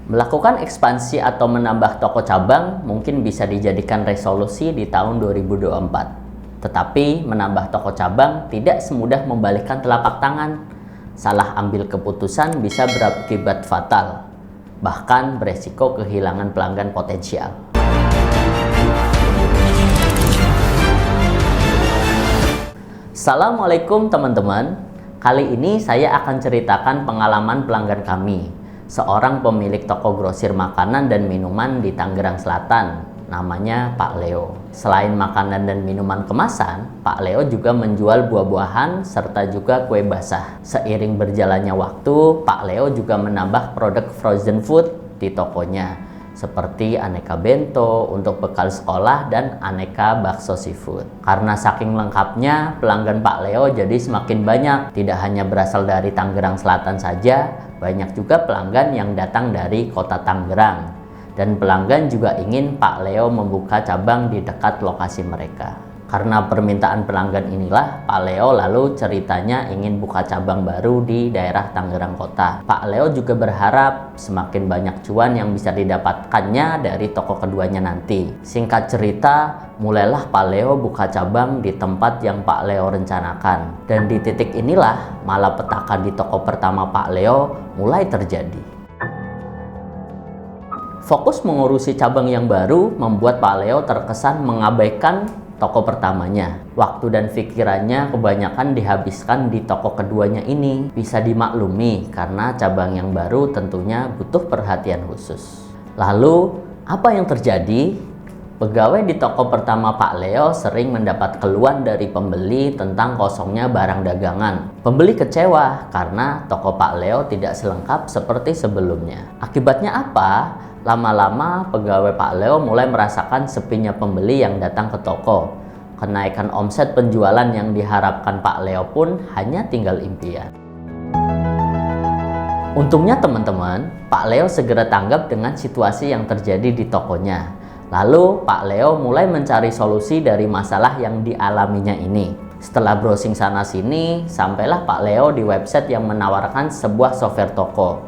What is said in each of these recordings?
Melakukan ekspansi atau menambah toko cabang mungkin bisa dijadikan resolusi di tahun 2024. Tetapi menambah toko cabang tidak semudah membalikkan telapak tangan. Salah ambil keputusan bisa berakibat fatal, bahkan beresiko kehilangan pelanggan potensial. Assalamualaikum teman-teman. Kali ini saya akan ceritakan pengalaman pelanggan kami, seorang pemilik toko grosir makanan dan minuman di Tangerang Selatan, namanya Pak Leo. Selain makanan dan minuman kemasan, Pak Leo juga menjual buah-buahan serta juga kue basah. Seiring berjalannya waktu, Pak Leo juga menambah produk frozen food di tokonya, seperti aneka bento untuk bekal sekolah dan aneka bakso seafood. Karena saking lengkapnya, pelanggan Pak Leo jadi semakin banyak. Tidak hanya berasal dari Tangerang Selatan saja, banyak juga pelanggan yang datang dari kota Tangerang. Dan pelanggan juga ingin Pak Leo membuka cabang di dekat lokasi mereka. Karena permintaan pelanggan inilah, Pak Leo lalu ceritanya ingin buka cabang baru di daerah Tangerang Kota. Pak Leo juga berharap semakin banyak cuan yang bisa didapatkannya dari toko keduanya nanti. Singkat cerita, mulailah Pak Leo buka cabang di tempat yang Pak Leo rencanakan. Dan di titik inilah malapetaka di toko pertama Pak Leo mulai terjadi. Fokus mengurusi cabang yang baru membuat Pak Leo terkesan mengabaikan toko pertamanya. Waktu dan pikirannya kebanyakan dihabiskan di toko keduanya ini. Bisa dimaklumi karena cabang yang baru tentunya butuh perhatian khusus. Lalu, apa yang terjadi? Pegawai di toko pertama Pak Leo sering mendapat keluhan dari pembeli tentang kosongnya barang dagangan. Pembeli kecewa karena toko Pak Leo tidak selengkap seperti sebelumnya. Akibatnya apa? Lama-lama pegawai Pak Leo mulai merasakan sepinya pembeli yang datang ke toko. Kenaikan omset penjualan yang diharapkan Pak Leo pun hanya tinggal impian. Untungnya teman-teman, Pak Leo segera tanggap dengan situasi yang terjadi di tokonya. Lalu Pak Leo mulai mencari solusi dari masalah yang dialaminya ini. Setelah browsing sana-sini, sampailah Pak Leo di website yang menawarkan sebuah software toko.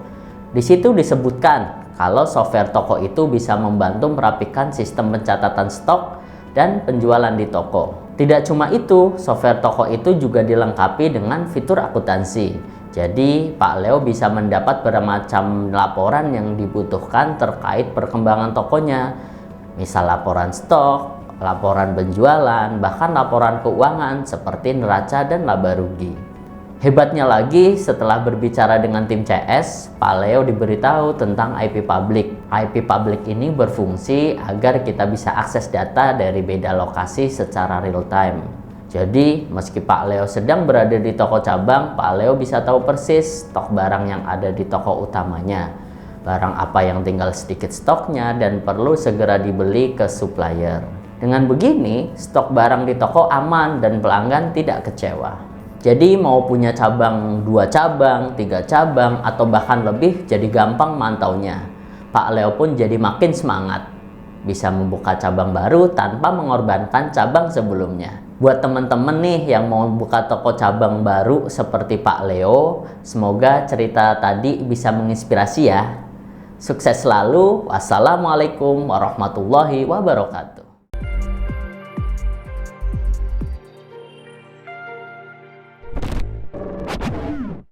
Di situ disebutkan kalau software toko itu bisa membantu merapikan sistem pencatatan stok dan penjualan di toko. Tidak cuma itu, software toko itu juga dilengkapi dengan fitur akuntansi. Jadi, Pak Leo bisa mendapat bermacam laporan yang dibutuhkan terkait perkembangan tokonya. Misal laporan stok, laporan penjualan, bahkan laporan keuangan seperti neraca dan laba rugi. Hebatnya lagi, setelah berbicara dengan tim CS, Pak Leo diberitahu tentang IP public. IP public ini berfungsi agar kita bisa akses data dari beda lokasi secara real time. Jadi, meski Pak Leo sedang berada di toko cabang, Pak Leo bisa tahu persis stok barang yang ada di toko utamanya. Barang apa yang tinggal sedikit stoknya dan perlu segera dibeli ke supplier. Dengan begini, stok barang di toko aman dan pelanggan tidak kecewa. Jadi mau punya cabang 2 cabang, 3 cabang, atau bahkan lebih jadi gampang mantaunya. Pak Leo pun jadi makin semangat. Bisa membuka cabang baru tanpa mengorbankan cabang sebelumnya. Buat teman-teman nih yang mau buka toko cabang baru seperti Pak Leo, semoga cerita tadi bisa menginspirasi ya. Sukses selalu. Wassalamualaikum warahmatullahi wabarakatuh.